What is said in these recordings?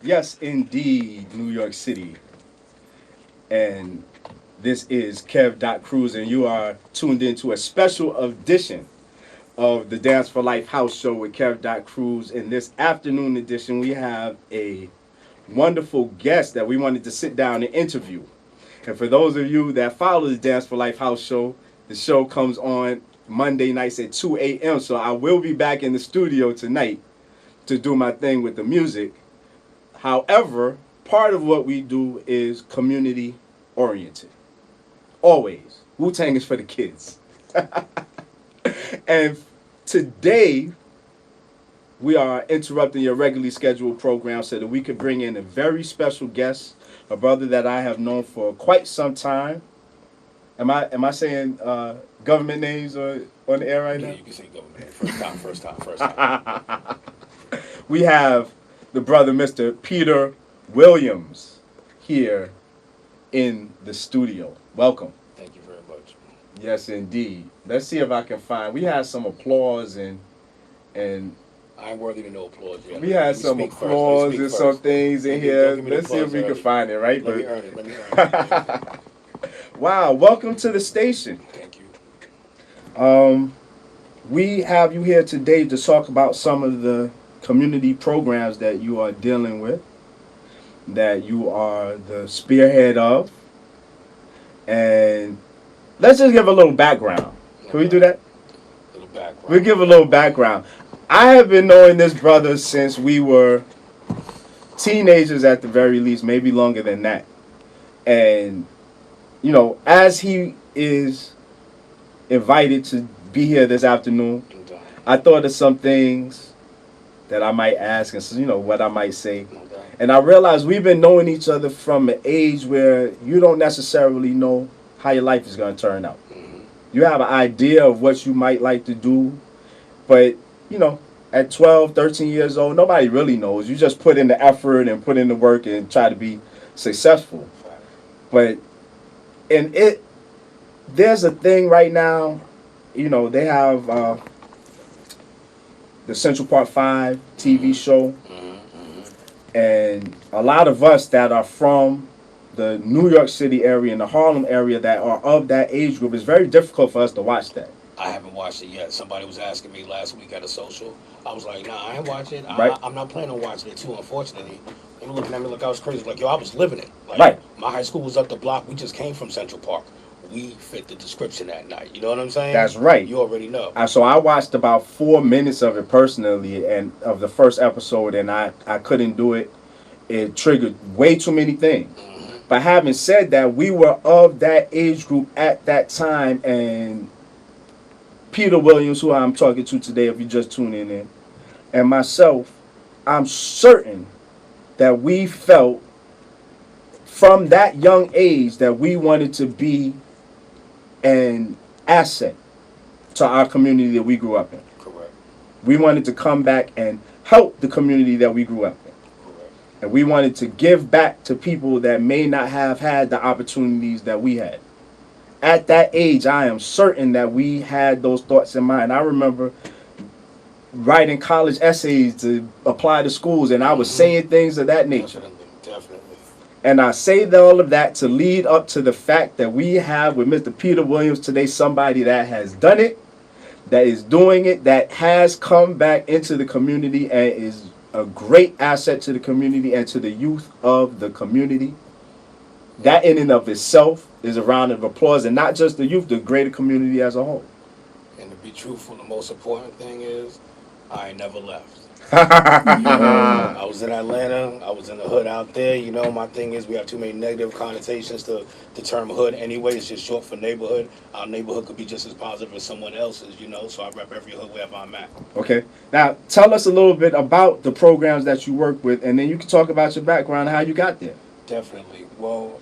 Yes, indeed, New York City. And this is Kev Dot Kruz, and you are tuned into a special edition of the Dance for Life House Show with Kev Dot Kruz. In this afternoon edition, we have a wonderful guest that we wanted to sit down and interview. And for those of you that follow the Dance for Life House Show, the show comes on Monday nights at 2 a.m. So I will be back in the studio tonight to do my thing with the music. However, part of what we do is community oriented. Always. Wu-Tang is for the kids. And today, we are interrupting your regularly scheduled program so that we could bring in a very special guest, a brother that I have known for quite some time. Am I saying government names on the air right Yeah, now? you can say government. First time. We have the brother, Mr. Peter Williams, here in the studio. Welcome. Thank you very much. Yes, indeed. Let's see if I can find. We had some applause and I ain't worthy of no applause yet. we had some applause and some things in here. Let's see if we can find it. Right, Let me earn it. Let me earn it. Wow, welcome to the station. Thank you. We have you here today to talk about some of the community programs that you are dealing with, that you are the spearhead of, and let's just give a little background. Can we do that? Little background. We'll give a little background. I have been knowing this brother since we were teenagers at the very least, maybe longer than that. And, you know, as he is invited to be here this afternoon, I thought of some things that I might ask and, you know, what I might say. And I realized we've been knowing each other from an age where you don't necessarily know how your life is going to turn out. You have an idea of what you might like to do, but, you know, at 12, 13 years old, nobody really knows. You just put in the effort and put in the work and try to be successful. But, and there's a thing right now, you know, they have the Central Park 5 TV show. And a lot of us that are from the New York City area and the Harlem area that are of that age group, it's very difficult for us to watch that. I haven't watched it yet. Somebody was asking me last week at a social. I was like, nah, I ain't watching it. Right. I'm not planning on watching it too, unfortunately. They were looking at me like I was crazy. Like, yo, I was living it. Like, Right. My high school was up the block. We just came from Central Park. We fit the description that night. You know what I'm saying? That's right. You already know. So I watched about 4 minutes of it personally, and of the first episode, and I couldn't do it. It triggered way too many things. But having said that, we were of that age group at that time, and Peter Williams, who I'm talking to today, if you're just tuning in, and myself, I'm certain that we felt from that young age that we wanted to be an asset to our community that we grew up in. Correct. We wanted to come back and help the community that we grew up in. Correct. And we wanted to give back to people that may not have had the opportunities that we had. At that age, I am certain that we had those thoughts in mind. I remember writing college essays to apply to schools, and I was saying things of that nature. Definitely. And I say all of that to lead up to the fact that we have with Mr. Peter Williams today somebody that has done it, that is doing it, that has come back into the community and is a great asset to the community and to the youth of the community. That in and of itself is a round of applause, and not just the youth, the greater community as a whole. And to be truthful, the most important thing is I ain't never left. I was in Atlanta. I was in the hood out there. You know, my thing is we have too many negative connotations to the term hood anyway. It's just short for neighborhood. Our neighborhood could be just as positive as someone else's, you know, so I rep every hood wherever I'm at. Okay. Now, tell us a little bit about the programs that you work with, and then you can talk about your background and how you got there. Definitely. Well,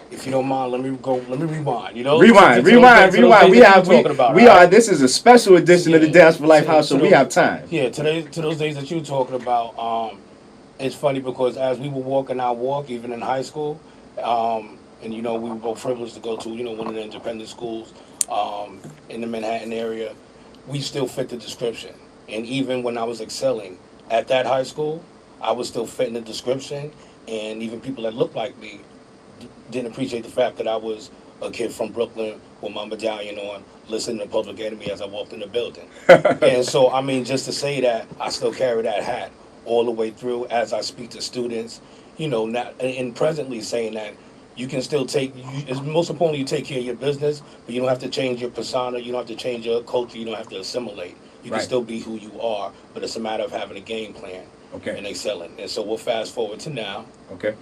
if you don't mind, let me rewind. You know, Rewind. We are. This is a special edition of the Dance for Life House, so we have time. Yeah, to those days that you were talking about. It's funny because as we were walking our walk, even in high school, and you know we were both privileged to go to one of the independent schools in the Manhattan area. We still fit the description, and even when I was excelling at that high school, I was still fitting the description, and even people that looked like me didn't appreciate the fact that I was a kid from Brooklyn with my medallion on, listening to Public Enemy as I walked in the building. And so, I mean, just to say that, I still carry that hat all the way through as I speak to students, not, and presently saying that you can still it's most importantly, you take care of your business, but you don't have to change your persona, you don't have to change your culture, you don't have to assimilate. You can Right. still be who you are, but it's a matter of having a game plan Okay. and excelling. And so we'll fast forward to now. Okay.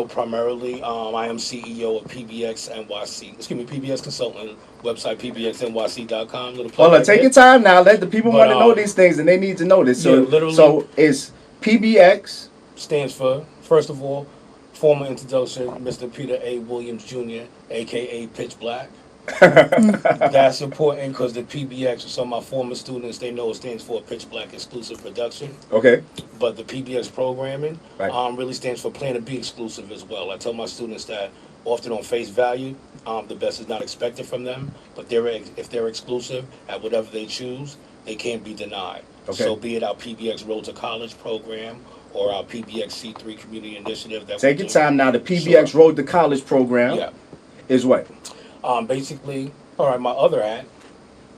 Primarily, I am CEO of PBX NYC. Excuse me, PBX Consultant website, pbxnyc.com. Little plug Hold on, right take there. your time now. Let the people But, want to know these things, and they need to know this. So, yeah, literally- so it's PBX. Stands for, first of all, formal introduction, Mr. Peter A. Williams Jr., aka Pitch Black. That's important because the PBX, some of my former students, they know it stands for Pitch Black Exclusive Production. Okay. But the PBX programming Right. really stands for Plan to Be Exclusive as well. I tell my students that often on face value, the best is not expected from them, but if they're exclusive at whatever they choose, they can't be denied. Okay. So be it our PBX Road to College program or our PBX C3 Community Initiative. Take your time now. The PBX Road to College program Yeah. is what? Basically, all right, my other hat,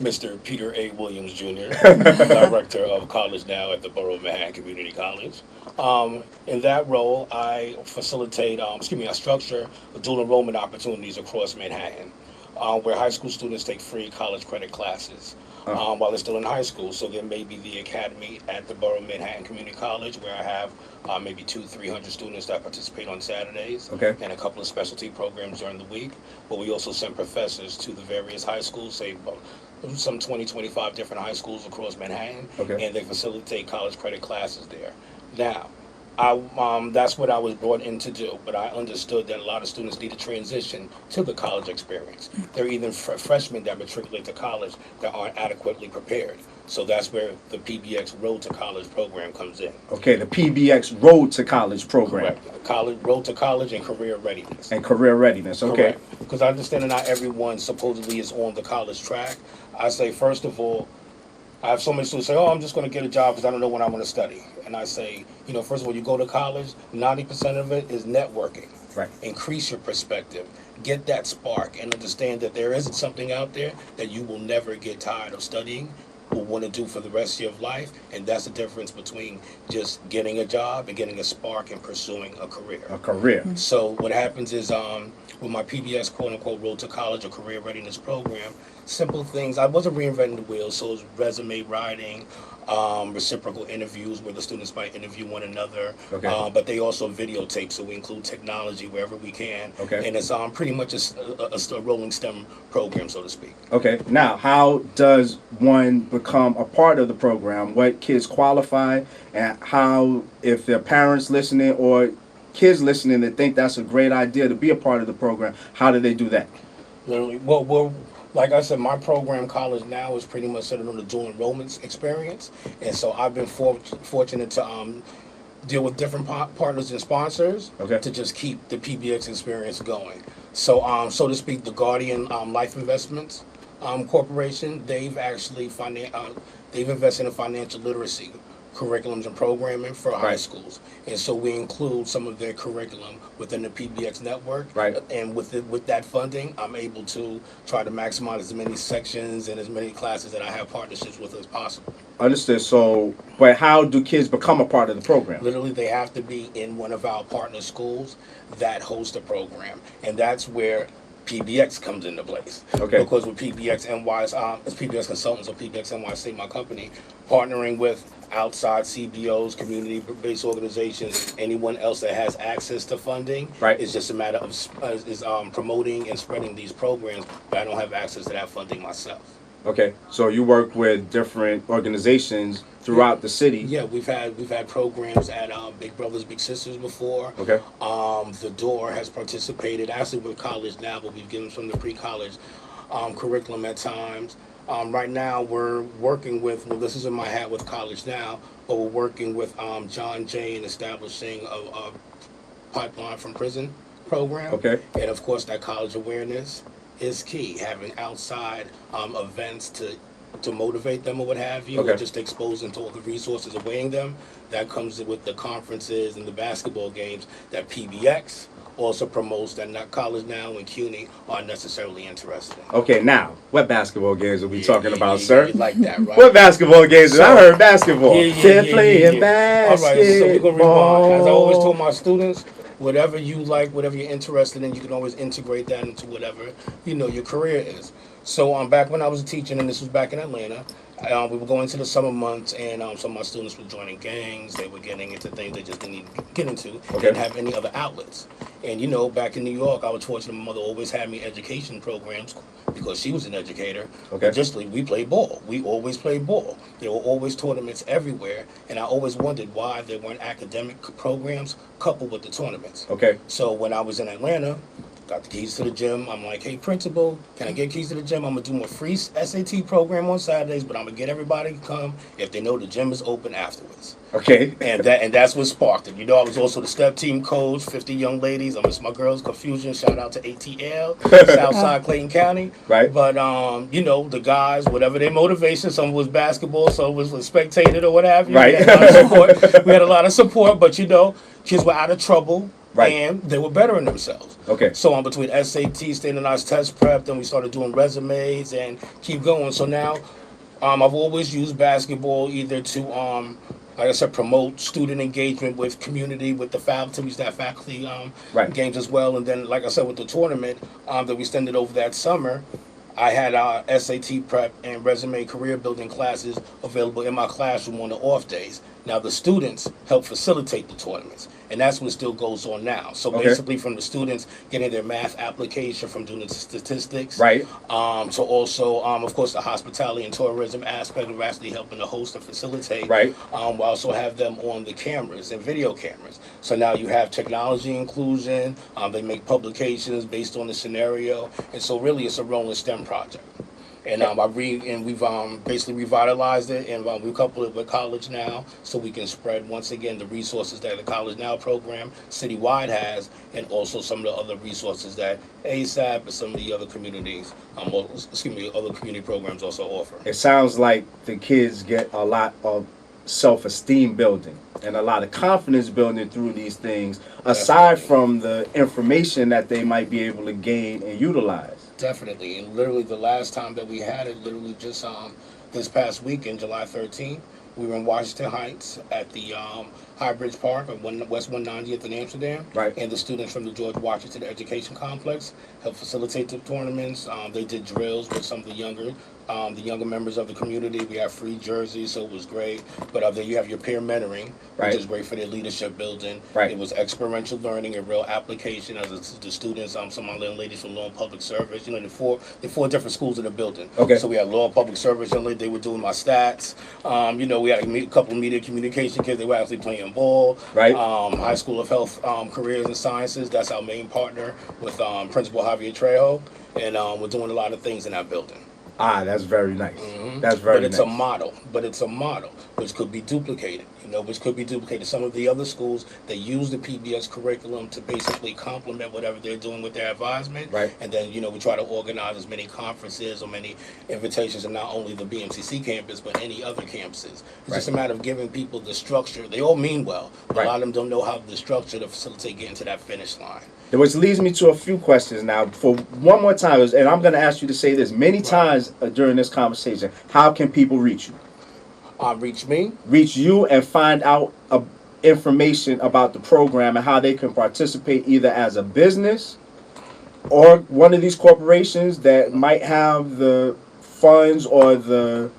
Mr. Peter A. Williams Jr., Director of College Now at the Borough of Manhattan Community College. In that role, I facilitate, I structure dual enrollment opportunities across Manhattan, where high school students take free college credit classes while they're still in high school. So there may be the academy at the Borough of Manhattan Community College, where I have maybe 200-300 students that participate on Saturdays, Okay. and a couple of specialty programs during the week. But we also send professors to the various high schools, say some 20-25 different high schools across Manhattan, Okay. and they facilitate college credit classes there. Now, that's what I was brought in to do, but I understood that a lot of students need to transition to the college experience. There are even freshmen that matriculate to college that aren't adequately prepared. So that's where the PBX Road to College program comes in. Okay, the PBX Road to College program. Correct. Road to College and Career Readiness. And career readiness. Okay. Correct. Because I understand that not everyone supposedly is on the college track. I say, first of all, I have so many students say, oh, I'm just going to get a job because I don't know when I want to study. And I say, first of all, you go to college, 90% of it is networking. Right. Increase your perspective. Get that spark and understand that there isn't something out there that you will never get tired of studying, will want to do for the rest of your life. And that's the difference between just getting a job and getting a spark and pursuing a career. A career. So what happens is with my PBS quote-unquote Road to College or Career Readiness program, simple things. I wasn't reinventing the wheel, so it was resume writing, reciprocal interviews where the students might interview one another. Okay. But they also videotape, so we include technology wherever we can. Okay. And it's pretty much a rolling STEM program, so to speak. Okay. Now, how does one become a part of the program? What kids qualify, and how, if their parents listening or kids listening that think that's a great idea to be a part of the program, how do they do that? Literally, well, like I said, my program, College Now, is pretty much centered on the dual enrollments experience, and so I've been fortunate to deal with different partners and sponsors to just keep the PBX experience going. So, so to speak, the Guardian Life Investments Corporation, they've actually they've invested in financial literacy curriculums and programming for high schools, and so we include some of their curriculum within the PBX network. Right. And with that funding, I'm able to try to maximize as many sections and as many classes that I have partnerships with as possible. Understood. So, but how do kids become a part of the program? Literally, they have to be in one of our partner schools that host the program, and that's where PBX comes into place. Okay. Because with PBX NY's, it's PBX Consultants or PBX NYC, my company, partnering with outside CBOs, community-based organizations, anyone else that has access to funding. Right. It's just a matter of promoting and spreading these programs, but I don't have access to that funding myself. Okay, so you work with different organizations throughout the city. Yeah, we've had programs at Big Brothers Big Sisters before. Okay. The Door has participated actually with College Now, but we've given some of the pre-college curriculum at times. Right now we're working with, well, this is in my hat with College Now, but we're working with John Jay in establishing a pipeline from prison program. Okay. And of course that college awareness is key, having outside events to to motivate them or what have you, Okay. or just to expose them to all the resources awaiting them. That comes with the conferences and the basketball games that PBX also promotes that not College Now and CUNY aren't necessarily interested in. Okay, now, what basketball games are we Yeah, talking yeah, about, yeah, sir? You like that, right? What basketball games? I So, heard basketball. They're playing All right, so we're gonna rewind. As I always basketball. told my students, whatever you like, whatever you're interested in, you can always integrate that into whatever your career is. So back when I was teaching, and this was back in Atlanta, we were going to the summer months, and some of my students were joining gangs. They were getting into things they just didn't get into. They Okay. didn't have any other outlets. And back in New York, I was fortunate. My mother always had me education programs because she was an educator. Okay. Logistically, we played ball. We always played ball. There were always tournaments everywhere, and I always wondered why there weren't academic programs coupled with the tournaments. Okay. So when I was in Atlanta, got the keys to the gym. I'm like, hey, principal, can I get keys to the gym? I'm going to do my free SAT program on Saturdays, but I'm going to get everybody to come if they know the gym is open afterwards. Okay. And that's what sparked it. I was also the step team coach, 50 young ladies. I miss my girls, Confusion. Shout out to ATL, Southside Clayton County. Right. But, the guys, whatever their motivation, some was basketball, some was spectated or what have you. Right. We had a lot of support. We had a lot of support, but, kids were out of trouble. Right. And they were bettering themselves. Okay. So between SAT, standardized test prep, then we started doing resumes and keep going. So now I've always used basketball either to, like I said, promote student engagement with community, with the faculty. We used to have faculty Right. games as well. And then, like I said, with the tournament that we extended over that summer, I had SAT prep and resume career building classes available in my classroom on the off days. Now the students help facilitate the tournaments, and that's what still goes on now. So Okay. basically, from the students getting their math application, from doing the statistics, Right. to also, of course, the hospitality and tourism aspect of actually helping to host and facilitate. Right. We also have them on the cameras and video cameras. So now you have technology inclusion. They make publications based on the scenario, and so really, it's a rolling STEM project. And we've basically revitalized it, and we couple it with College Now, so we can spread once again the resources that the College Now program citywide has, and also some of the other resources that ASAP and some of the other communities, other community programs also offer. It sounds like the kids get a lot of self-esteem building and a lot of confidence building through these things, aside Definitely. from the information that they might be able to gain and utilize. Definitely, and literally the last time that we had it, literally just this past weekend, July 13th, we were in Washington Heights at the High Bridge Park on West 190th in Amsterdam. Right. And the students from the George Washington Education Complex helped facilitate the tournaments. They did drills with some of the younger members of the community. We have free jerseys, so it was great. But then you have your peer mentoring, Right. which is great for their leadership building. Right. It was experiential learning and real application as the students, some of my little ladies from Law and Public Service. The four different schools in the building. Okay. So we had Law and Public Service, young lady, they were doing my stats. We had a couple of media communication kids, they were actually playing ball. Right. High School of Health Careers and Sciences, that's our main partner with Principal Javier Trejo. And we're doing a lot of things in that building. Ah, that's very nice. Mm-hmm. That's very But it's nice. a model which could be duplicated. Some of the other schools, they use the PBS curriculum to basically complement whatever they're doing with their advisement. Right. And then, we try to organize as many conferences or many invitations in not only the BMCC campus, but any other campuses. It's just a matter of giving people the structure. They all mean well, but Right. a lot of them don't know how the structure to facilitate getting to that finish line. Which leads me to a few questions now. For one more time, and I'm going to ask you to say this many times during this conversation. How can people reach you? Reach me. Reach you and find out information about the program and how they can participate either as a business or one of these corporations that might have the funds or the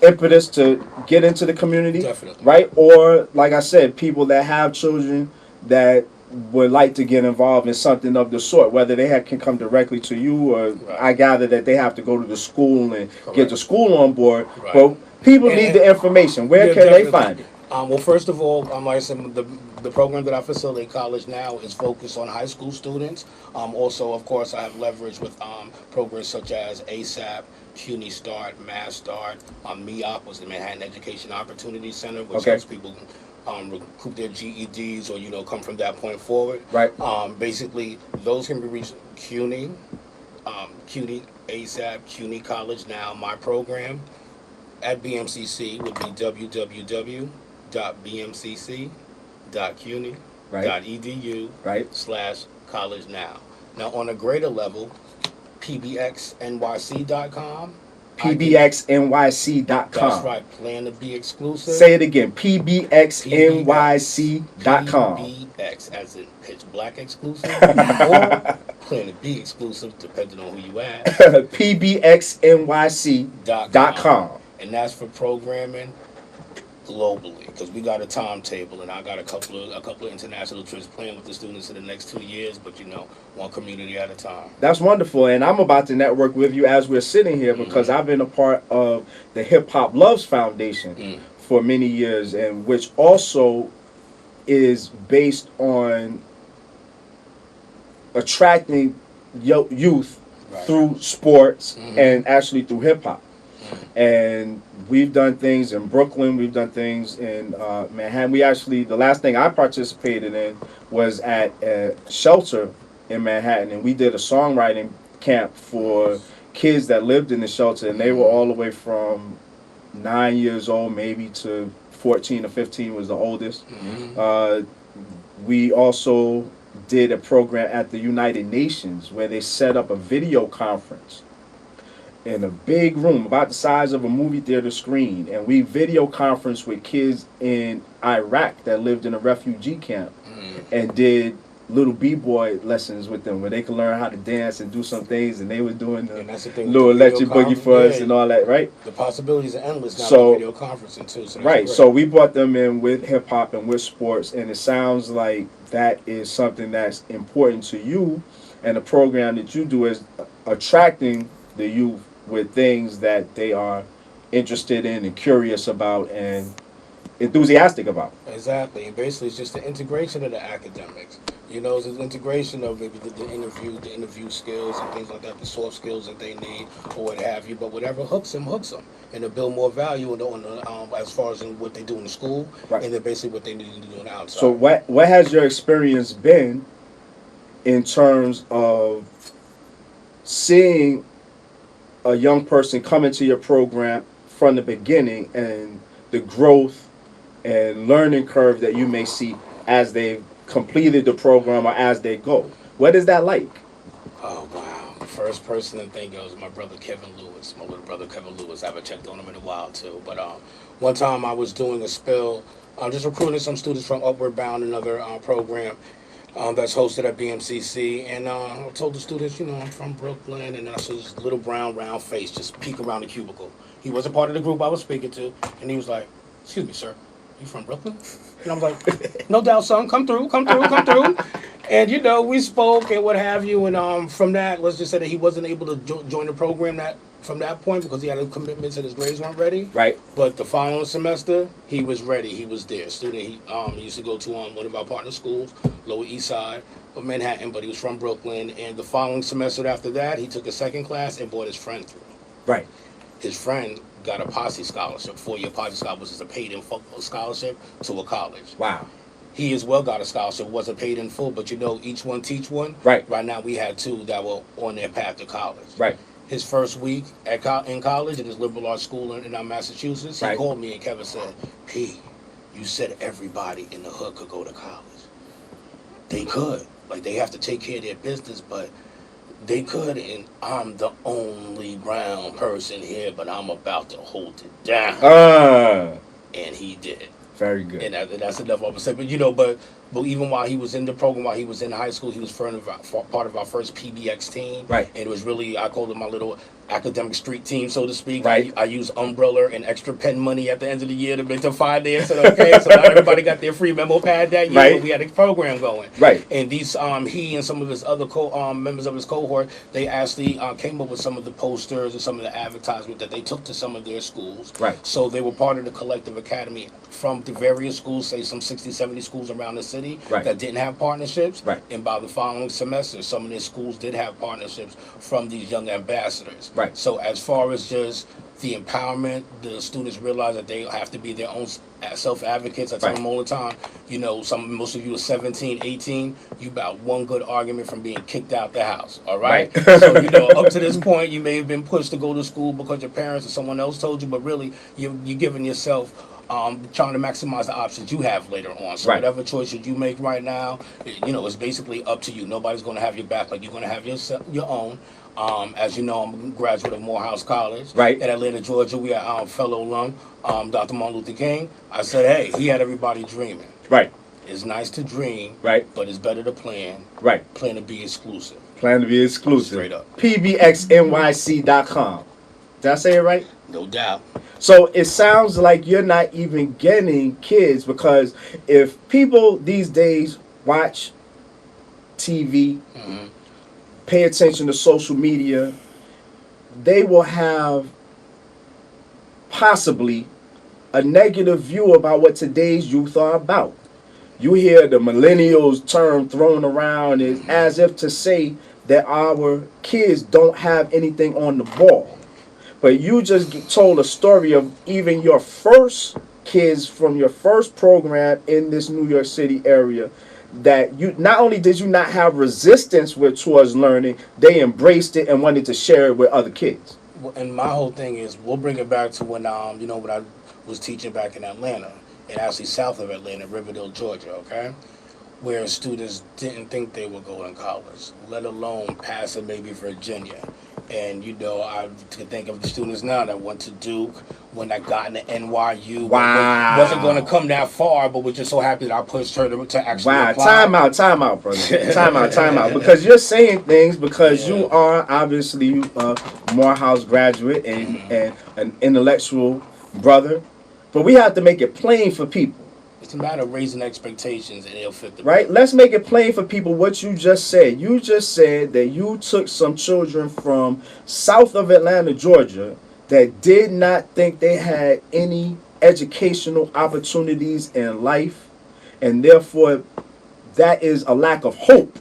impetus to get into the community. Definitely. Right? Or, like I said, people that have children that would like to get involved in something of the sort, whether they can come directly to you or Right. I gather that they have to go to the school and get Correct. the school on board. Right. But people need And- the information. Where Yeah, can definitely. they find it? Well, first of all, like I said, the program that I facilitate, College Now, is focused on high school students. Also, of course, I have leverage with programs such as ASAP, CUNY Start, Mass Start. MEOP was the Manhattan Education Opportunity Center, which Okay. helps people recruit their GEDs or come from that point forward. Right. Basically, those can be reached CUNY. CUNY ASAP, CUNY College Now. My program at BMCC would be www.bmcc.cuny.edu/college now. Now, on a greater level, pbxnyc.com. pbxnyc.com. That's right. Plan to be exclusive. Say it again. pbxnyc.com. PBX as in pitch black exclusive or plan to be exclusive depending on who you ask. pbxnyc.com. And that's for programming globally, because we got a timetable, and I got a couple of international trips planned with the students in the next 2 years. But one community at a time. That's wonderful, and I'm about to network with you as we're sitting here because I've been a part of the Hip Hop Loves Foundation for many years, and which also is based on attracting youth through sports and actually through hip hop. And we've done things in Brooklyn. We've done things in Manhattan. The last thing I participated in was at a shelter in Manhattan, and we did a songwriting camp for kids that lived in the shelter, and they were all the way from 9 years old maybe to 14 or 15 was the oldest. We also did a program at the United Nations where they set up a video conference in a big room about the size of a movie theater screen, and we video conference with kids in Iraq that lived in a refugee camp and did little b-boy lessons with them where they could learn how to dance and do some things, and they were doing the little electric boogie for us and all that, right? The possibilities are endless now with video conferencing too. So right, so we brought them in with hip hop and with sports, and it sounds like that is something that's important to you, and the program that you do is attracting the youth with things that they are interested in and curious about and enthusiastic about. Exactly, and basically it's just the integration of the academics. It's an integration of maybe the interview skills and things like that, the soft skills that they need or what have you. But whatever hooks them, and to build more value as far as in what they do in the school, and then basically what they need to do on the outside. So what has your experience been in terms of seeing a young person come into your program from the beginning and the growth and learning curve that you may see as they've completed the program or as they go? What is that like? Oh, wow. The first person to think of was my brother Kevin Lewis, my little brother Kevin Lewis. I haven't checked on him in a while, too. But one time I was doing a spill, just recruiting some students from Upward Bound, another program that's hosted at BMCC. And I told the students, I'm from Brooklyn. And I saw this little brown, round face just peek around the cubicle. He wasn't part of the group I was speaking to. And he was like, "Excuse me, sir. You from Brooklyn?" And I'm like, "No doubt, son. Come through. And, we spoke and what have you. And from that, let's just say that he wasn't able to join the program from that point because he had a commitment and his grades weren't ready. Right. But the following semester, he was ready. He was there. Student, he used to go to one of our partner schools, Lower East Side of Manhattan, but he was from Brooklyn. And the following semester after that, he took a second class and brought his friend through. Right. His friend got a posse scholarship, 4-year posse scholarship, which is a paid-in scholarship to a college. Wow. He as well got a scholarship, wasn't paid in full, but each one teach one. Right. Right now we had 2 that were on their path to college. Right. His first week in college, in his liberal arts school in Massachusetts, he called me and Kevin said, "P, you said everybody in the hood could go to college. They could. Like, they have to take care of their business, but they could, and I'm the only brown person here, but I'm about to hold it down." And he did. Very good. And that's enough I would say. But even while he was in the program, while he was in high school, he was part of our first PBX team. Right. And it was really, I called it my little academic street team, so to speak. Right. I used Umbrella and extra pen money at the end of the year to find there. So okay, so not everybody got their free memo pad that year, but we had a program going. Right. And these he and some of his other members of his cohort, they actually came up with some of the posters and some of the advertisement that they took to some of their schools. Right. So they were part of the collective academy from the various schools, say some 60, 70 schools around the city that didn't have partnerships. Right. And by the following semester, some of their schools did have partnerships from these young ambassadors. Right. So as far as just the empowerment. The students realize that they have to be their own self-advocates. I tell them all the time, you know, most of you are 17, 18, you about one good argument from being kicked out the house, all right? So, you know, up to this point, you may have been pushed to go to school because your parents or someone else told you, but really, you're giving yourself trying to maximize the options you have later on. So whatever choices you make right now, you know, it's basically up to you. Nobody's going to have your back, like you're going to have your own. As you know, I'm a graduate of Morehouse College in Atlanta, Georgia. We are fellow alum, Dr. Martin Luther King. I said, hey, he had everybody dreaming. Right. It's nice to dream, but it's better to plan. Right. Plan to be exclusive. Plan to be exclusive. Straight up. PBXNYC.com. Did I say it right? No doubt. So it sounds like you're not even getting kids, because if people these days watch TV, pay attention to social media, they will have possibly a negative view about what today's youth are about. You hear the millennials term thrown around as if to say that our kids don't have anything on the ball. But you just told a story of even your first kids from your first program in this New York City area, that you not only did you not have resistance towards learning, they embraced it and wanted to share it with other kids. And my whole thing is, we'll bring it back to when you know, when I was teaching back in Atlanta, and actually south of Atlanta, Riverdale, Georgia, okay? Where students didn't think they would go to college, let alone pass it maybe Virginia. And, you know, I could think of the students now that went to Duke, when I got into NYU. Wow. Wasn't going to come that far, but was just so happy that I pushed her to actually apply. Time out, brother. Time out. Because you're saying things because you are obviously a Morehouse graduate and an intellectual brother. But we have to make it plain for people. It's a matter of raising expectations, and it'll fit the right. Let's make it plain for people what you just said. You just said that you took some children from south of Atlanta, Georgia, that did not think they had any educational opportunities in life, and therefore that is a lack of hope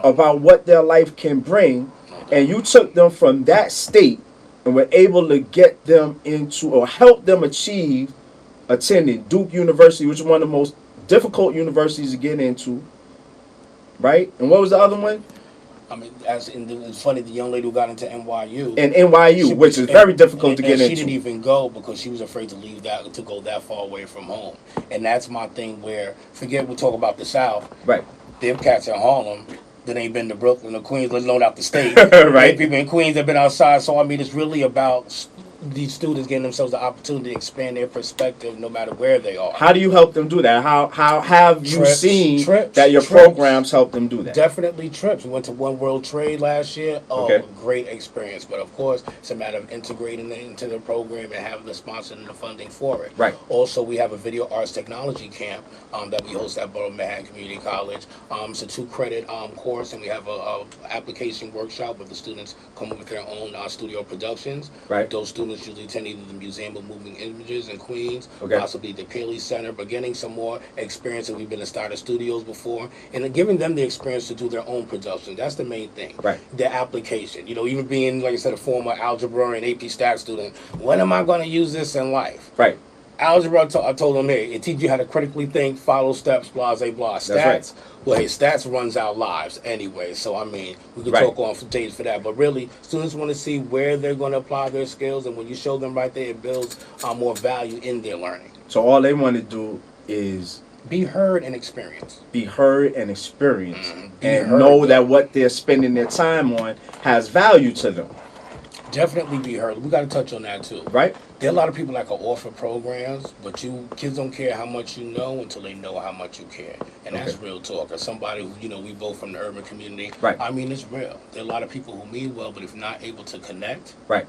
about what their life can bring. And you took them from that state and were able to get them into, or help them achieve, attending Duke University, which is one of the most difficult universities to get into, right? And what was the other one? I mean, it's funny, the young lady who got into NYU. And NYU, which is very difficult to get into. She didn't even go because she was afraid to leave that, to go that far away from home. And that's my thing where, forget we talk about the South. Right. Them cats in Harlem that ain't been to Brooklyn or Queens, let alone out the state. Right. People in Queens have been outside. So, I mean, it's really about these students getting themselves the opportunity to expand their perspective no matter where they are. How do you help them do that? How have you seen that your programs help them do that? Definitely trips. We went to One World Trade last year. Great experience. But of course, it's a matter of integrating it into the program and having the sponsor and the funding for it. Right. Also, we have a video arts technology camp that we host at Borough Manhattan Community College. It's a 2-credit course, and we have a application workshop where the students come up with their own studio productions. Right. Those students usually attend either the Museum of Moving Images in Queens, possibly the Paley Center, but getting some more experience. We've been to Starter Studios before, and giving them the experience to do their own production. That's the main thing. Right. Their application. You know, even being, like I said, a former algebra and AP Stat student, when am I going to use this in life? Right. Algebra, I told them, hey, it teaches you how to critically think, follow steps, blah, blah, blah. Stats, well, hey, stats runs our lives anyway. So, I mean, we could talk on for days for that. But really, students want to see where they're going to apply their skills. And when you show them right there, it builds more value in their learning. So all they want to do is be heard and experience. Be heard and experience. And know that what they're spending their time on has value to them. Definitely be heard. We got to touch on that too. Right. There are a lot of people that can offer programs, but kids don't care how much you know until they know how much you care. And that's real talk. As somebody who, you know, we both from the urban community. Right. I mean, it's real. There are a lot of people who mean well, but if not able to connect, right,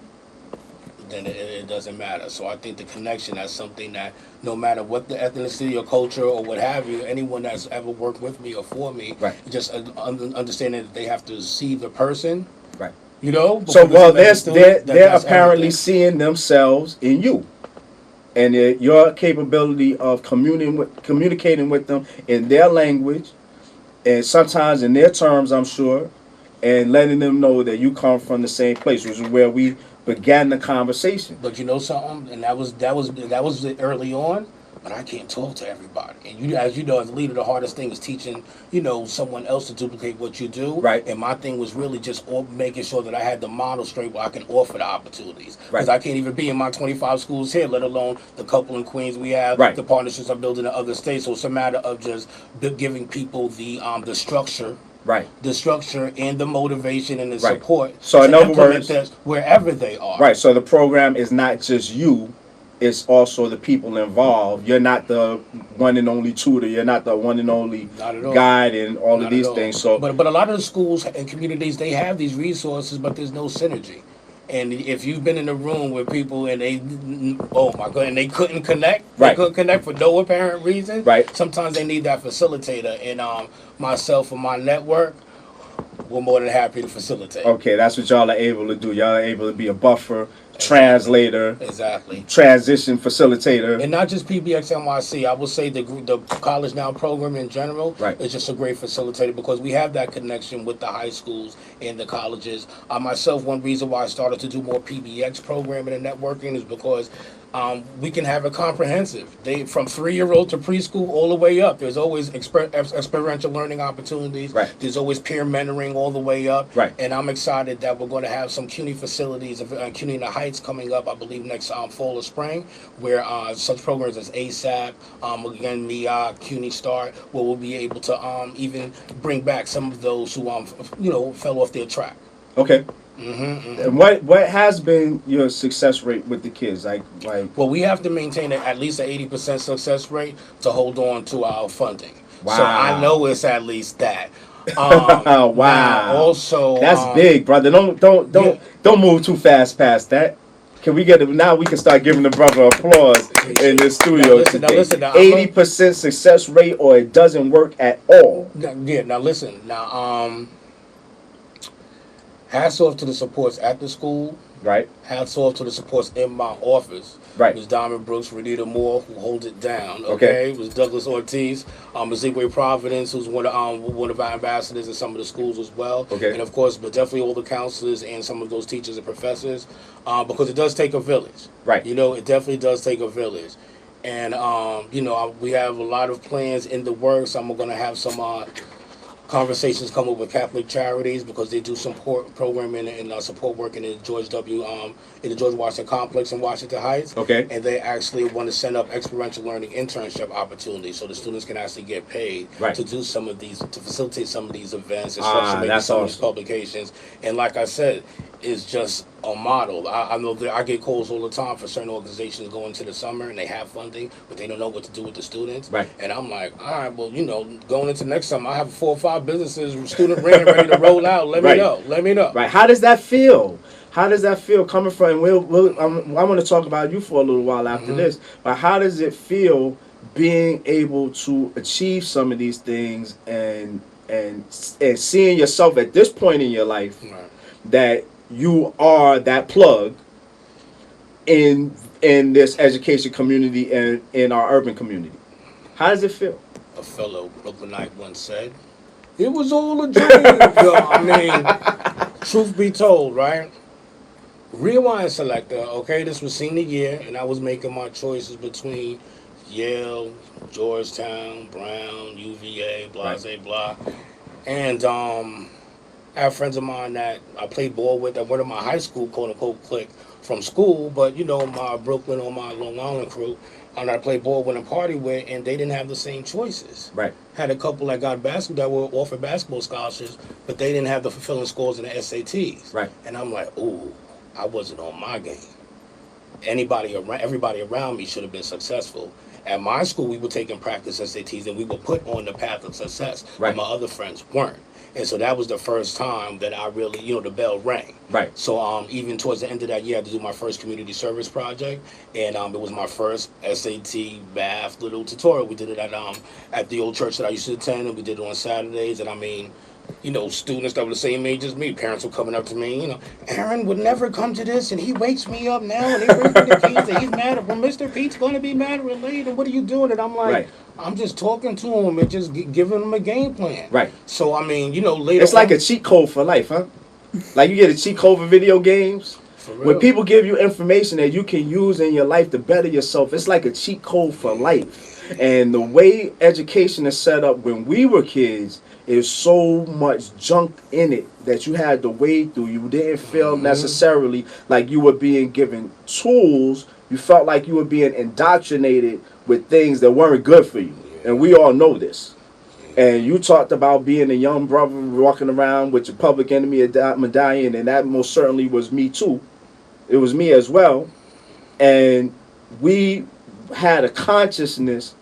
then it doesn't matter. So I think the connection, that's something that no matter what the ethnicity or culture or what have you, anyone that's ever worked with me or for me, just understanding that they have to see the person. Right. You know, so they're apparently seeing themselves in you, and your capability of communicating with them in their language, and sometimes in their terms, I'm sure, and letting them know that you come from the same place, which is where we began the conversation. But you know something, and that was early on. But I can't talk to everybody, and you, as you know, as a leader, the hardest thing is teaching, someone else to duplicate what you do. Right. And my thing was really just making sure that I had the model straight where I can offer the opportunities. Right. Because I can't even be in my 25 schools here, let alone the couple in Queens we have. Right. The partnerships I'm building in other states. So it's a matter of just giving people the structure. Right. The structure and the motivation and the Right. support. So in to other implement words, this wherever they are. Right. So the program is not just you. It's also the people involved. You're not the one and only tutor. You're not the one and only guide and all Not of these at all. things. So, but a lot of the schools and communities, they have these resources, but there's no synergy. And if you've been in a room with people and oh my God, and they couldn't connect, Right. they couldn't connect for no apparent reason. Right. Sometimes they need that facilitator, and myself and my network, we're more than happy to facilitate. Okay, that's what y'all are able to do. Y'all are able to be a buffer, translator, Exactly. transition facilitator. And not just PBX-NYC. I will say the College Now program in general Right. is just a great facilitator because we have that connection with the high schools and the colleges. Myself, one reason why I started to do more PBX programming and networking is because we can have it comprehensive. From 3-year-old to preschool all the way up. There's always experiential learning opportunities. Right. There's always peer mentoring all the way up. Right. And I'm excited that we're going to have some CUNY facilities, CUNY in the Heights coming up, I believe, next fall or spring, where such programs as ASAP, again, MEOC, CUNY Start, where we'll be able to even bring back some of those who, fell off their track. Okay. Mm-hmm. And what has been your success rate with the kids? Like Well, we have to maintain at least an 80% success rate to hold on to our funding. Wow. So I know it's at least that. Wow. Also, that's big, brother. Don't move too fast past that. Can we get it now? We can start giving the brother applause in the studio today. 80% success rate, or it doesn't work at all. Now listen. Hats off to the supports at the school. Right. Hats off to the supports in my office. Right. Ms. Diamond Brooks, Renita Moore, who holds it down. Okay. It was Douglas Ortiz, Mazigwe Providence, who's one of our ambassadors in some of the schools as well. Okay. And of course, but definitely all the counselors and some of those teachers and professors, because it does take a village. Right. It definitely does take a village. And we have a lot of plans in the works. I'm going to have some conversations come up with Catholic Charities because they do support programming and support work in the George Washington Complex in Washington Heights. Okay. And they actually want to send up experiential learning internship opportunities so the students can actually get paid to do some of these, to facilitate some of these events and some of these publications. And like I said, it's just a model. I know that I get calls all the time for certain organizations going into the summer and they have funding, but they don't know what to do with the students. Right. And I'm like, all right, well, going into next summer, I have 4 or 5 businesses, student rent ready to roll out. Let me know. Right. How does that feel? How does that feel coming from? I want to talk about you for a little while after this. But how does it feel being able to achieve some of these things and seeing yourself at this point in your life that you are that plug in this education community and in our urban community? How does it feel? A fellow Brooklynite once said, "It was all a dream." Truth be told, right? Rewind selector, okay, this was senior year, and I was making my choices between Yale, Georgetown, Brown, UVA, blah. And I have friends of mine that I played ball with that went to my high school, quote-unquote, clique from school, but, my Brooklyn or my Long Island crew, and I played ball with and party with, and they didn't have the same choices. Right. Had a couple that got that were offered basketball scholarships, but they didn't have the fulfilling scores in the SATs. Right. And I'm like, ooh, I wasn't on my game. Everybody around me should have been successful. At my school, we were taking practice SATs, and we were put on the path of success. Right. And my other friends weren't. And so that was the first time that I really, the bell rang. Right. So even towards the end of that year, I had to do my first community service project, and it was my first SAT math little tutorial. We did it at the old church that I used to attend, and we did it on Saturdays. And students that were the same age as me, parents were coming up to me, Aaron would never come to this, and he wakes me up now, and he brings me the keys, and he's mad. Well, Mr. Pete's going to be mad or late, and what are you doing? And I'm like, I'm just talking to him and just giving him a game plan. Right. So, later it's like a cheat code for life, huh? Like you get a cheat code for video games. When people give you information that you can use in your life to better yourself, it's like a cheat code for life. And the way education is set up when we were kids is so much junk in it that you had to wade through. You didn't feel necessarily like you were being given tools. You felt like you were being indoctrinated with things that weren't good for you. And we all know this. And you talked about being a young brother walking around with your public enemy medallion, and that most certainly was me too. It was me as well. And we had a consciousness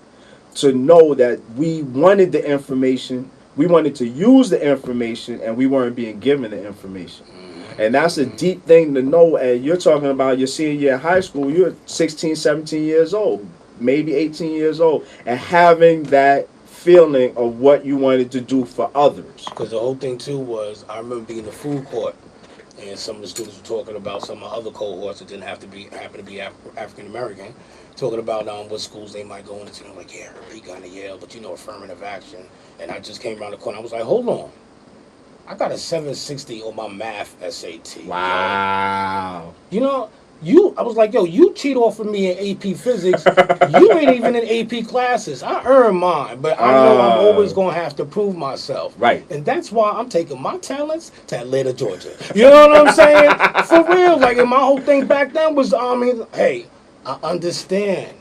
to know that we wanted the information, we wanted to use the information, and we weren't being given the information. And that's a deep thing to know. And you're talking about your senior year in high school, you're 16, 17 years old, maybe 18 years old, and having that feeling of what you wanted to do for others. Because the whole thing too was, I remember being in the food court, and some of the students were talking about some of the other cohorts that didn't happen to be African American, talking about what schools they might go into. And I'm like, yeah, he got to Yale, but affirmative action. And I just came around the corner. I was like, hold on, I got a 760 on my math SAT. Wow. I was like, yo, you cheat off of me in AP Physics. You ain't even in AP classes. I earned mine, but I know I'm always going to have to prove myself. Right. And that's why I'm taking my talents to Atlanta, Georgia. You know what I'm saying? For real. Like, and my whole thing back then was, hey, I understand.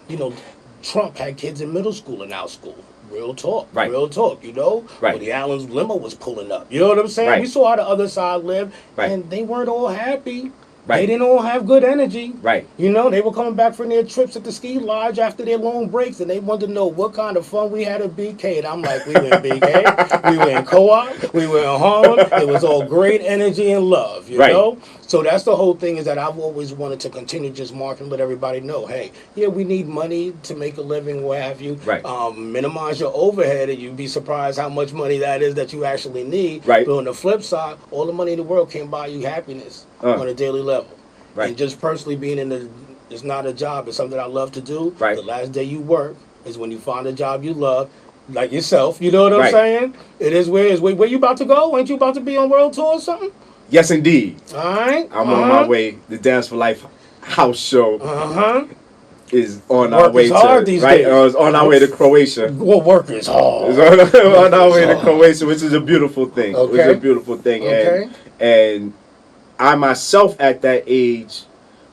Trump had kids in middle school and out school. Real talk. Right. Real talk, Right. When the Allen's limo was pulling up. You know what I'm saying? Right. We saw how the other side lived, right. and they weren't all happy. Right. They didn't all have good energy. Right. They were coming back from their trips at the ski lodge after their long breaks, and they wanted to know what kind of fun we had at BK. And I'm like, we were in BK, we were in Co-op, we were in Harlem. It was all great energy and love, you know? So that's the whole thing, is that I've always wanted to continue just mark and let everybody know, hey, yeah, we need money to make a living, what have you. Right. Minimize your overhead, and you'd be surprised how much money that is that you actually need. Right. But on the flip side, all the money in the world can't buy you happiness on a daily level. Right. And just personally being it's not a job, it's something I love to do. Right. The last day you work is when you find a job you love, like yourself. You know what I'm saying? It is where you about to go? Ain't you about to be on world tour or something? Yes, indeed. All right. I'm on my way. The Dance for Life house show is on our way to on our way to Croatia. Well, work is hard. It's on our way to Croatia, which is a beautiful thing. Okay. Which is a beautiful thing. Okay. And I myself at that age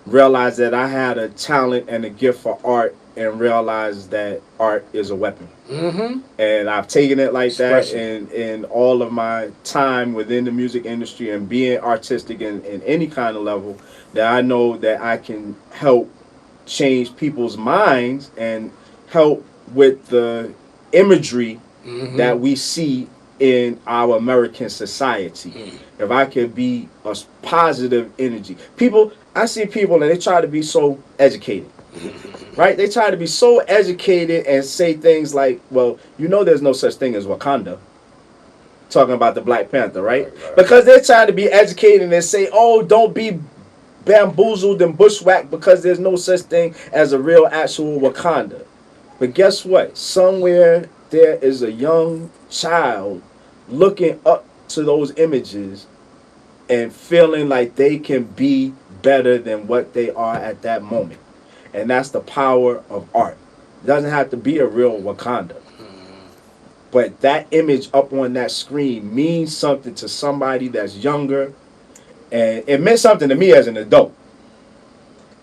realized that I had a talent and a gift for art, and realized that art is a weapon. Mm-hmm. And I've taken it like that in all of my time within the music industry and being artistic in any kind of level, that I know that I can help change people's minds and help with the imagery that we see in our American society. If I could be a positive energy. I see people and they try to be so educated. Right? They try to be so educated and say things like, well, there's no such thing as Wakanda. Talking about the Black Panther, right? Because they're trying to be educated and say, oh, don't be bamboozled and bushwhacked because there's no such thing as a real actual Wakanda. But guess what? Somewhere there is a young child looking up to those images and feeling like they can be better than what they are at that moment. And that's the power of art. It doesn't have to be a real Wakanda. But that image up on that screen means something to somebody that's younger. And it meant something to me as an adult.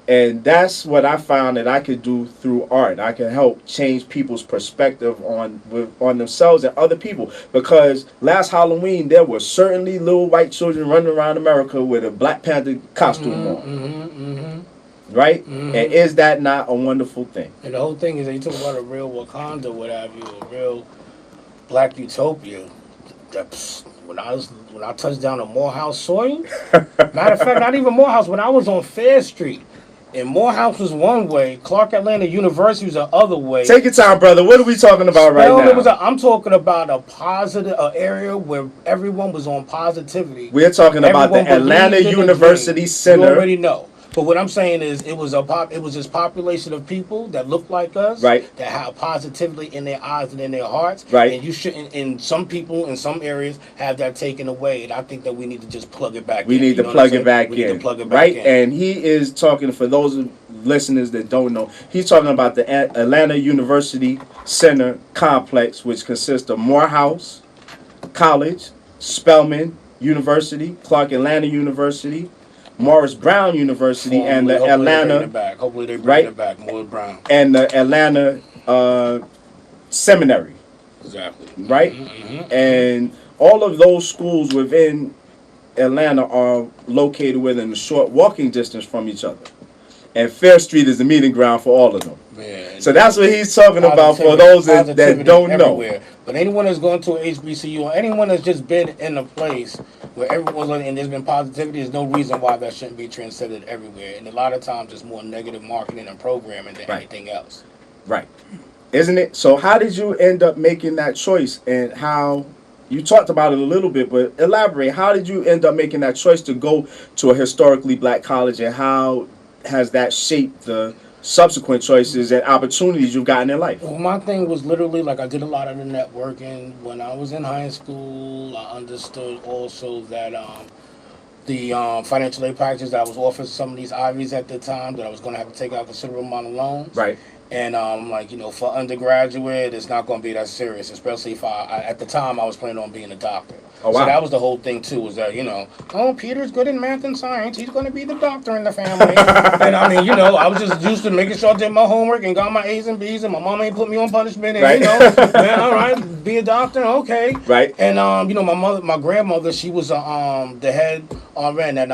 And that's what I found that I could do through art. I can help change people's perspective on themselves and other people. Because last Halloween, there were certainly little white children running around America with a Black Panther costume on. Right? And is that not a wonderful thing? And the whole thing is that you talk about a real Wakanda, what have you, a real Black utopia. When I touched down on Morehouse soil, matter of fact, not even Morehouse, when I was on Fair Street, and Morehouse was one way, Clark Atlanta University was the other way. Take your time, brother. What are we talking about right now? I'm talking about a positive area where everyone was on positivity. We're talking about the Atlanta University Center. You already know. But what I'm saying is, it was this population of people that looked like us, Right. that have positivity in their eyes and in their hearts, Right. and you shouldn't. And some people in some areas have that taken away, and I think that we need to just plug it back. We in. need to plug it back in. We need to plug it back right? in. And he is talking, for those listeners that don't know, he's talking about the Atlanta University Center complex, which consists of Morehouse College, Spelman University, Clark Atlanta University, Morris Brown University, and the Atlanta. Hopefully they bring it back. Morris Brown. And the Atlanta Seminary. Exactly. Right? And all of those schools within Atlanta are located within a short walking distance from each other. And Fair Street is the meeting ground for all of them. Man. So that's what he's talking about for those that don't everywhere. know. But anyone that's gone to an HBCU, or anyone that's just been in a place where everyone's learning and there's been positivity, there's no reason why that shouldn't be transcended everywhere. And a lot of times it's more negative marketing and programming than anything else. Right. Isn't it? So how did you end up making that choice, and how, you talked about it a little bit, but elaborate, how did you end up making that choice to go to a historically black college, and how has that shaped the subsequent choices and opportunities you've gotten in life? Well, my thing was literally, like, I did a lot of the networking. When I was in high school, I understood also that the financial aid packages that I was offered some of these Ivies at the time, that I was going to have to take out a considerable amount of loans. Right. And like, you know, for undergraduate, it's not going to be that serious, especially if at the time I was planning on being a doctor. Oh, wow. So that was the whole thing too, was that, you know, oh, Peter's good in math and science, he's going to be the doctor in the family. And I mean, you know, I was just used to making sure I did my homework and got my A's and B's, and my mom ain't put me on punishment. And, you know, man, all right, be a doctor, okay. Right. And, you know, my grandmother, she was the head RN at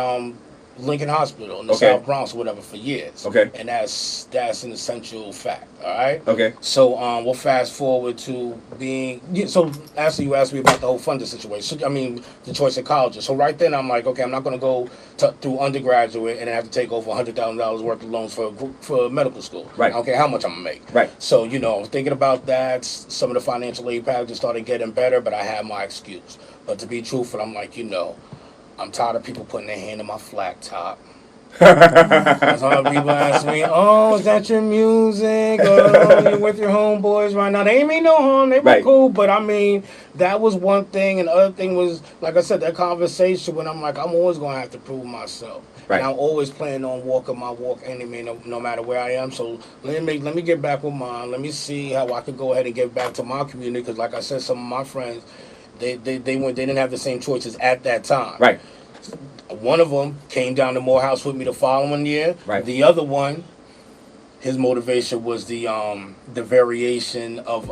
Lincoln Hospital in the South Bronx or whatever for years. Okay. And that's an essential fact, all right? Okay. So we'll fast forward to being, so actually you asked me about the whole funding situation. I mean, the choice of colleges. So right then I'm like, okay, I'm not going to go through undergraduate and then have to take over $100,000 worth of loans for medical school. Right. I don't care how much I'm going to make. Right. So, you know, thinking about that, some of the financial aid packages started getting better, but I had my excuse. But to be truthful, I'm like, you know, I'm tired of people putting their hand in my flat top. That's how people ask me, oh, is that your music? Oh, you're with your homeboys right now. They ain't mean no harm. They were cool. But, I mean, that was one thing. And the other thing was, like I said, that conversation when I'm like, I'm always going to have to prove myself. Right. And I'm always planning on walking my walk anyway, no matter where I am. So let me get back with mine. Let me see how I could go ahead and get back to my community. Because, like I said, some of my friends, they didn't have the same choices at that time. Right. One of them came down to Morehouse with me the following year. Right. The other one, his motivation was the variation of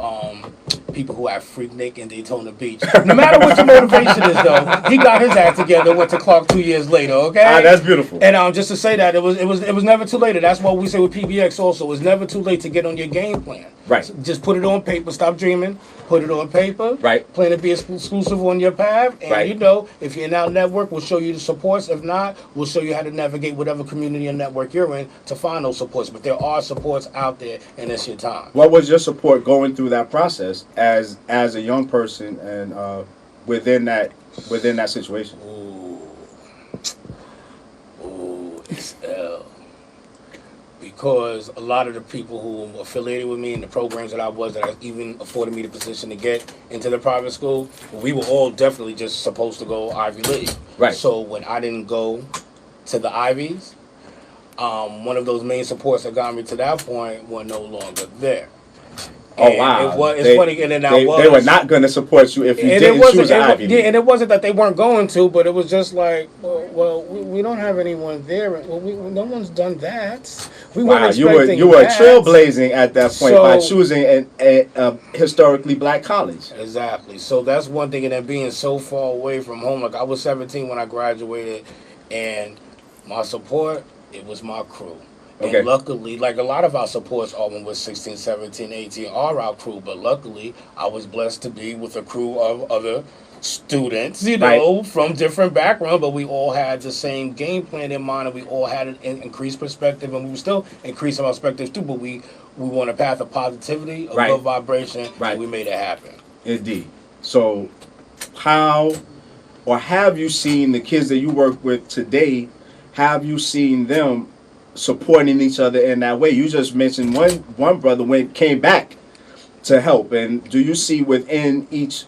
people who have Freaknik in Daytona Beach. No matter what your motivation is, though, he got his act together and went to Clark 2 years later. Okay. That's beautiful. And just to say that it was never too late. That's what we say with PBX also. It's never too late to get on your game plan. Right. So just put it on paper. Stop dreaming. Put it on paper. Right. Plan to be exclusive on your path. And you know, if you're in our network, we'll show you the supports. If not, we'll show you how to navigate whatever community and network you're in to find those supports. But there are supports out there, and it's your time. What was your support going through that process as a young person and within that situation? Ooh, it's because a lot of the people who were affiliated with me in the programs that even afforded me the position to get into the private school, we were all definitely just supposed to go Ivy League. Right. So when I didn't go to the Ivies, one of those main supports that got me to that point were no longer there. Oh, wow. It's funny, and then they were not going to support you if you didn't choose an Ivy League. Yeah, and it wasn't that they weren't going to, but it was just like, well, we don't have anyone there. Well, no one's done that. We weren't expecting you were that. trailblazing at that point by choosing a historically black college. Exactly. So that's one thing, and then being so far away from home. Like, I was 17 when I graduated, and my support, it was my crew. And luckily, like a lot of our supports all when we're 16, 17, 18 are our crew, but luckily I was blessed to be with a crew of other students, you know, from different backgrounds, but we all had the same game plan in mind, and we all had an increased perspective, and we were still increasing our perspectives too, but we want a path of positivity, of good vibration, and we made it happen. Indeed. So how or have you seen the kids that you work with today, have you seen them supporting each other in that way. You just mentioned one brother came back to help, and do you see within each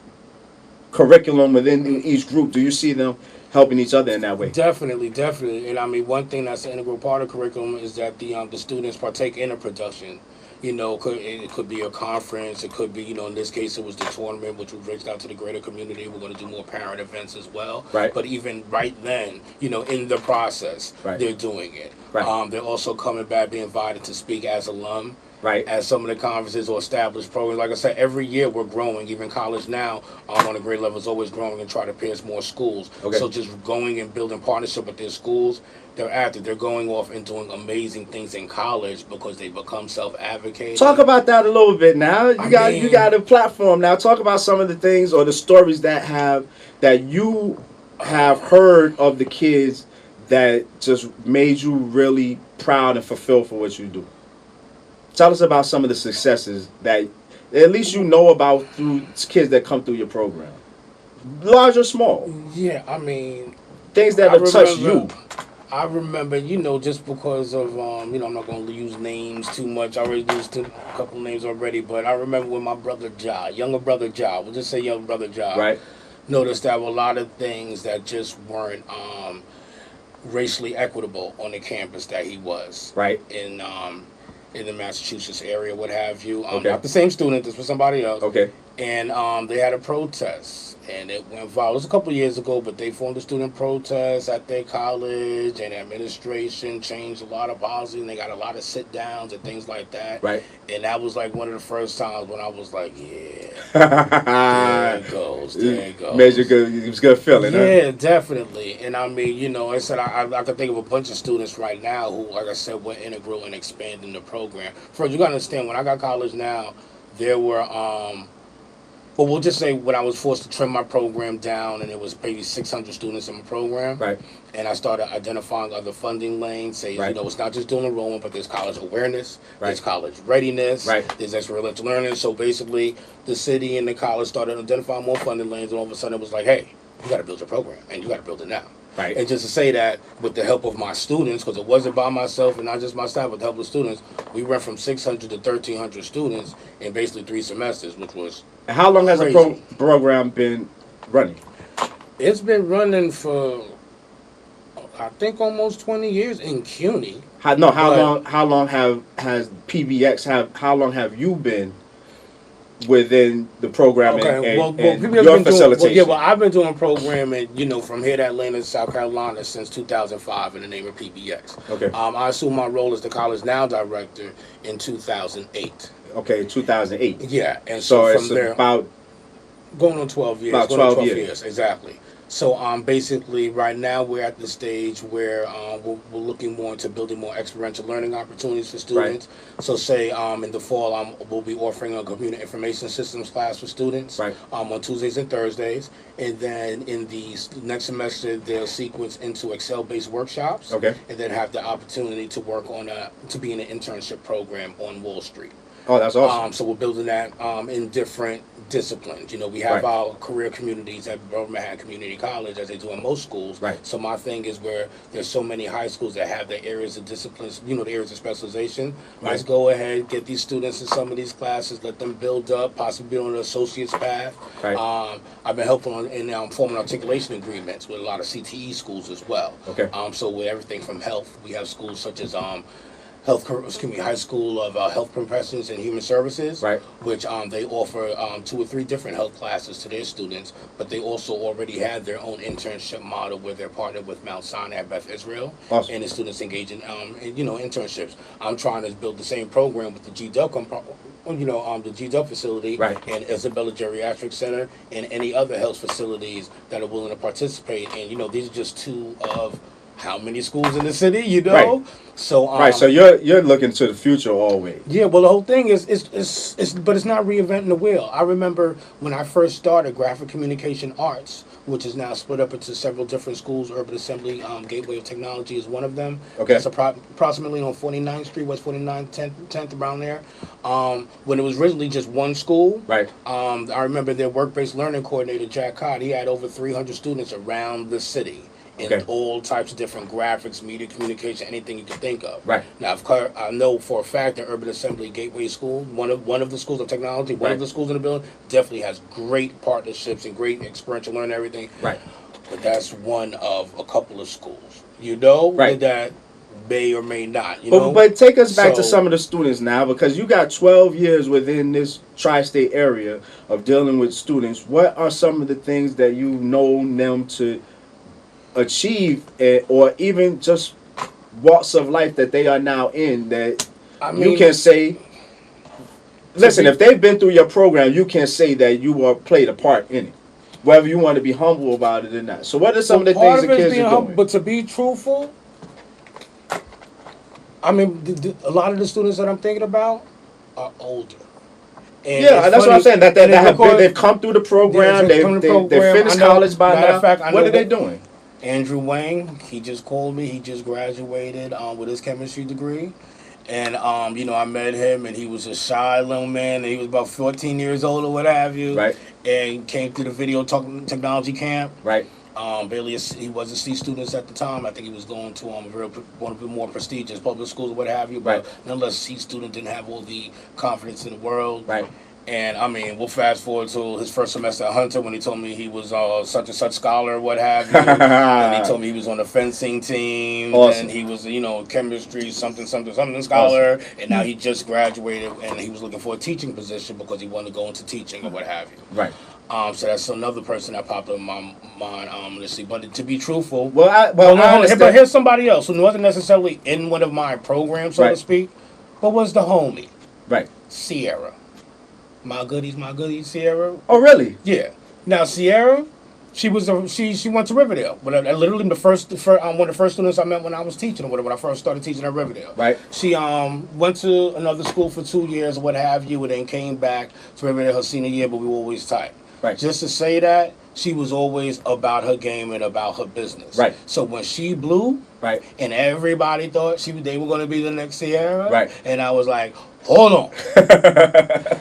curriculum, within each group, do you see them helping each other in that way? Definitely, definitely. And I mean, one thing that's an integral part of curriculum is that the students partake in a production. It could be a conference. It could be, in this case, it was the tournament, which was reached out to the greater community. We're going to do more parent events as well. Right. But even right then, in the process, Right. they're doing it. Right. They're also coming back, being invited to speak as alum. Right. At some of the conferences or established programs. Like I said, every year we're growing. Even college now, on a grade level, is always growing and try to pierce more schools. Okay. So just going and building partnership with their schools, they're going off and doing amazing things in college because they become self-advocating. Talk about that a little bit now. You got a platform now. Talk about some of the things or the stories that you have heard of the kids that just made you really proud and fulfilled for what you do. Tell us about some of the successes that at least you know about through kids that come through your program. Large or small. Yeah, I mean... Things that have touched you. I remember, just because of, I'm not going to use names too much. I already used a couple names already, but I remember when my brother Ja, younger brother Ja, we'll just say younger brother Ja, right, noticed that were a lot of things that just weren't racially equitable on the campus that he was. Right. In the Massachusetts area, what have you. Okay. Not the same student, this was somebody else. Okay. And they had a protest, and it went viral. It was a couple of years ago, but they formed a student protest at their college, and administration changed a lot of policy, and they got a lot of sit-downs and things like that. Right. And that was like one of the first times when I was like, yeah, there it goes. Made you good. It was a good feeling, yeah, huh? Definitely. And I mean, I said I could think of a bunch of students right now who, like I said, were integral in expanding the program. First, you got to understand, when I got college now, there were, well, we'll just say when I was forced to trim my program down, and it was maybe 600 students in my program. Right. And I started identifying other funding lanes, say, right. It's not just dual enrollment, but there's college awareness, right. there's college readiness, right. there's experiential learning. So basically, the city and the college started identifying more funding lanes, and all of a sudden it was like, hey, you got to build your program, and you got to build it now. Right. And just to say that, with the help of my students, because it wasn't by myself and not just my staff, with the help of students, we went from 600 to 1,300 students in basically 3 semesters, which was How long has crazy. the program been running? It's been running for, I think, almost 20 years in CUNY. How long has PBX how long have you been within the program and your facilitation? I've been doing programming, from here to Atlanta, South Carolina since 2005 in the name of PBX. Okay. I assumed my role as the College Now director in 2008. Okay, 2008. Yeah, and so from it's there, about going on 12 years. About 12 years. Exactly. So basically right now we're at the stage where we're looking more into building more experiential learning opportunities for students. Right. So say in the fall we'll be offering a computer information systems class for students on Tuesdays and Thursdays. And then in the next semester they'll sequence into Excel-based workshops. Okay. And then have the opportunity to work on to be in an internship program on Wall Street. Oh, that's awesome. So we're building that in different disciplines. We have our career communities at Birmingham Community College, as they do in most schools. Right. So my thing is, where there's so many high schools that have their areas of disciplines, the areas of specialization. Right. Let's go ahead, get these students in some of these classes, let them build up, possibly be on an associate's path. Right. I've been helping in forming articulation agreements with a lot of CTE schools as well. Okay. So with everything from health, we have schools such as High School of Health Professions and Human Services, right. which they offer 2 or 3 different health classes to their students, but they also already have their own internship model where they're partnered with Mount Sinai at Beth Israel, awesome. And the students engage in internships. I'm trying to build the same program with the the GW facility, right. and Isabella Geriatric Center, and any other health facilities that are willing to participate. And these are just 2 of how many schools in the city, Right. So so you're looking to the future always. Yeah, well, the whole thing is but it's not reinventing the wheel. I remember when I first started Graphic Communication Arts, which is now split up into several different schools. Urban Assembly Gateway of Technology is one of them. Okay. That's approximately on 49th Street, West 49th, 10th around there. When it was originally just one school. Right. I remember their work-based learning coordinator, Jack Cott, he had over 300 students around the city. in all types of different graphics, media communication, anything you can think of. Right. Now, I know for a fact that Urban Assembly Gateway School, one of the schools of technology, one of the schools in the building, definitely has great partnerships and great experiential learning and everything. Right. But that's one of a couple of schools. You know, that may or may not. You know, but take us back to some of the students now, because you got 12 years within this tri-state area of dealing with students. What are some of the things that you've known them to achieve, or even just walks of life that they are now in, that you can say, listen, if they've been through your program, you can say that you are played a part in it, whether you want to be humble about it or not. So what are some of the things the kids are doing? But to be truthful, I mean, a lot of the students that I'm thinking about are older. And that's what I'm saying. They've come through the program. They've finished college by now. What are they doing? Andrew Wang, he just called me. He just graduated with his chemistry degree. And, I met him, and he was a shy little man. And he was about 14 years old or what have you. Right. And came through the video technology camp. Right. He was a C student at the time. I think he was going to one of the more prestigious public schools or what have you. But nonetheless, C student didn't have all the confidence in the world. Right. And I mean, we'll fast forward to his first semester at Hunter when he told me he was such and such scholar or what have you. And he told me he was on the fencing team. Awesome. And he was, chemistry something scholar. Awesome. And now he just graduated and he was looking for a teaching position because he wanted to go into teaching or what have you. Right. So that's another person that popped up in my mind. Let's see. But to be truthful, but here's somebody else who wasn't necessarily in one of my programs, so to speak, but was the homie. Right. Sierra. My goodies, Sierra. Oh, really? Yeah. Now, Sierra, she went to Riverdale. But I literally one of the first students I met when I was teaching, or whatever, when I first started teaching at Riverdale. Right. She went to another school for 2 years, or what have you, and then came back to Riverdale her senior year, but we were always tight. Right. Just to say that, she was always about her game and about her business. Right. So when she blew, right, and everybody thought they were going to be the next Sierra, right, and I was like, hold on.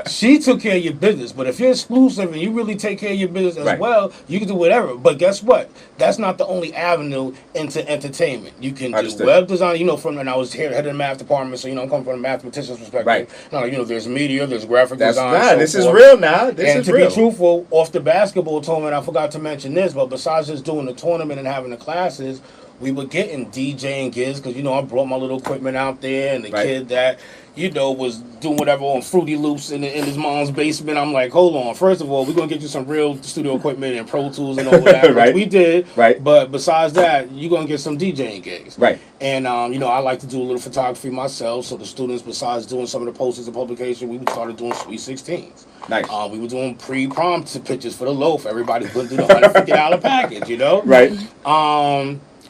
She took care of your business, but if you're exclusive and you really take care of your business as well, you can do whatever. But guess what? That's not the only avenue into entertainment. You can do web design, and I was here head of the math department, so I'm coming from a mathematician's perspective. Right. Now, there's media, there's graphic design. Right. This is real now. This is real. And to be truthful, off the basketball tournament, I forgot to mention this, but besides just doing the tournament and having the classes, we were getting DJing gigs because, I brought my little equipment out there, and the kid that, was doing whatever on Fruity Loops in his mom's basement. I'm like, hold on. First of all, we're going to get you some real studio equipment and Pro Tools and all that. Right. We did. Right. But besides that, you're going to get some DJing gigs. Right. And, I like to do a little photography myself. So the students, besides doing some of the posters and publication, we started doing Sweet 16s. Nice. We were doing pre-prom pictures for the loaf. Everybody went through the $150 package, Right.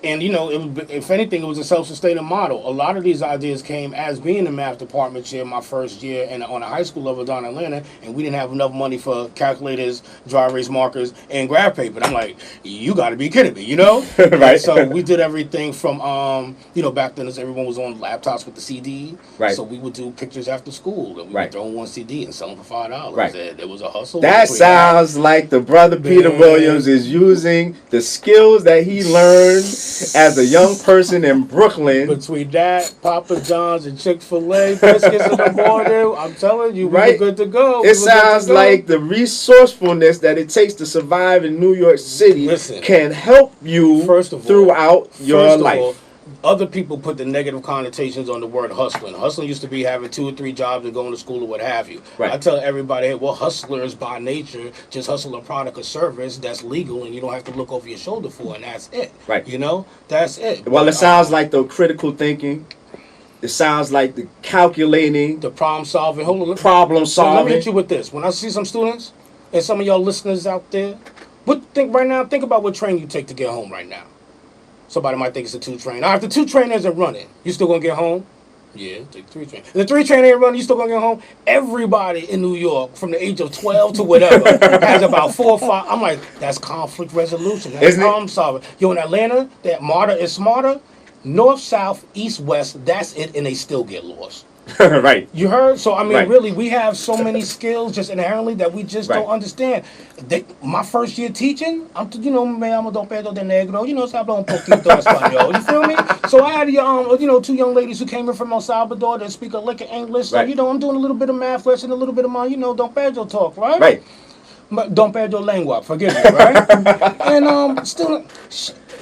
And, if anything, it was a self-sustaining model. A lot of these ideas came as being the math department chair my first year and on a high school level down in Atlanta, and we didn't have enough money for calculators, dry erase markers, and graph paper. And I'm like, you got to be kidding me, Right. And so we did everything from, back then everyone was on laptops with the CD. Right. So we would do pictures after school, and we would throw in one CD and sell them for $5. Right. There was a hustle. That sounds like the brother Peter Williams is using the skills that he learned as a young person in Brooklyn. Between that, Papa John's and Chick-fil-A, biscuits in the morning, I'm telling you, we were good to go. It sounds like the resourcefulness that it takes to survive in New York City can help you throughout your life. Other people put the negative connotations on the word hustling. Hustling used to be having 2 or 3 jobs and going to school or what have you. Right. I tell everybody, hey, well, hustlers by nature just hustle a product or service that's legal and you don't have to look over your shoulder for, and that's it. Right. That's it. Well, it sounds like the critical thinking. It sounds like the calculating. The problem solving. Problem solving. So let me hit you with this. When I see some students and some of y'all listeners out there, think about what train you take to get home right now. Somebody might think it's a 2 train. Now, if the 2 train isn't running, you still gonna get home? Yeah, take the 3 train. If the 3 train ain't running, you still gonna get home? Everybody in New York, from the age of 12 to whatever, has about 4 or 5. I'm like, that's conflict resolution. That's problem solving. In Atlanta, that MARTA is smarter. North, south, east, west, that's it, and they still get lost. Right. You heard? So I mean, Right. really, we have so many skills just inherently that we just Right. don't understand. My first year teaching, me llamo Don Pedro de Negro. Se habla un poquito español. You feel me? So I had two young ladies who came in from El Salvador that speak a lick of English. So Right. I'm doing a little bit of math lesson, a little bit of my Don Pedro talk, right? Right. Don Pedro lengua, forgive me, right? And still,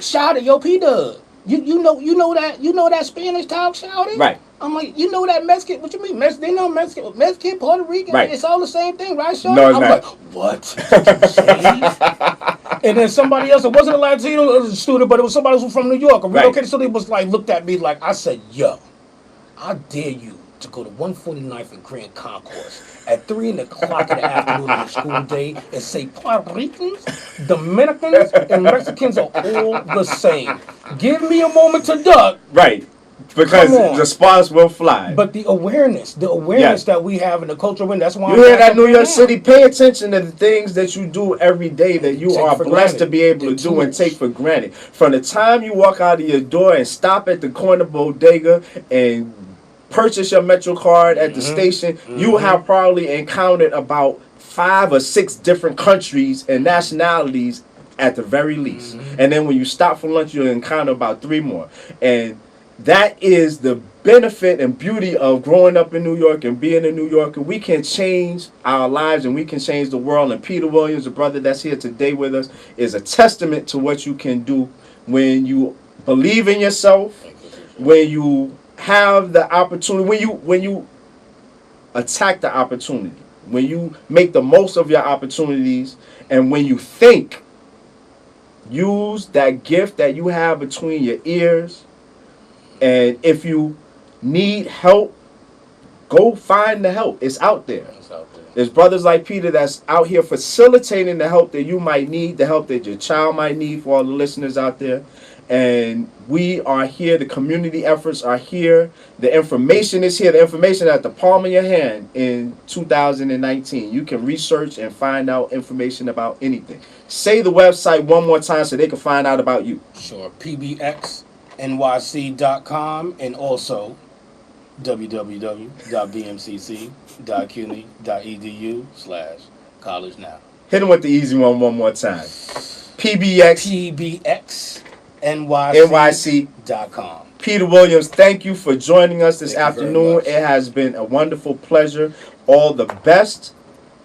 shout it, yo, P Dub. You know that Spanish talk, shout it. Right. I'm like, you know that Mexican? What you mean? They know Mexican, Puerto Rican. Right. It's all the same thing, right, Sean? No, it's I was not. like, what did you say? And then somebody else, it wasn't a Latino student, but it was somebody who was from New York. A relocated student was like, looked at me like, I said, yo, I dare you to go to 149th and Grand Concourse at 3 o'clock in the afternoon on a school day and say Puerto Ricans, Dominicans, and Mexicans are all the same. Give me a moment to duck. Right. Because the spars will fly. But the awareness that we have in the culture, that's why you hear that, New York City. Pay attention to the things that you do every day that you are blessed to be able to do and take for granted. From the time you walk out of your door and stop at the corner bodega and purchase your Metro card at the station, you have probably encountered about 5 or 6 different countries and nationalities at the very least. And then when you stop for lunch, you'll encounter about 3 more. And that is the benefit and beauty of growing up in New York and being a New Yorker. We can change our lives and we can change the world. And Peter Williams, the brother that's here today with us, is a testament to what you can do when you believe in yourself, when you have the opportunity, when you attack the opportunity, when you make the most of your opportunities, and when you think, use that gift that you have between your ears. And if you need help, go find the help. It's out there. There's brothers like Peter that's out here facilitating the help that you might need, the help that your child might need, for all the listeners out there. And we are here. The community efforts are here. The information is here. The information at the palm of your hand in 2019. You can research and find out information about anything. Say the website one more time so they can find out about you. Sure. pbxnyc.com and also www.bmcc.cuny.edu/college now. Hit them with the easy one more time. pbxnyc.com. Peter Williams, thank you for joining us this afternoon. It has been a wonderful pleasure. All the best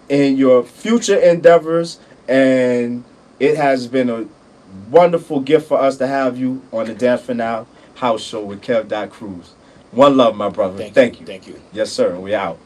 in your future endeavors, and it has been a wonderful gift for us to have you on the Dance for Now house show with Kev Dot Kruz. One love, my brother. Thank you. Thank you. Yes, sir. We out.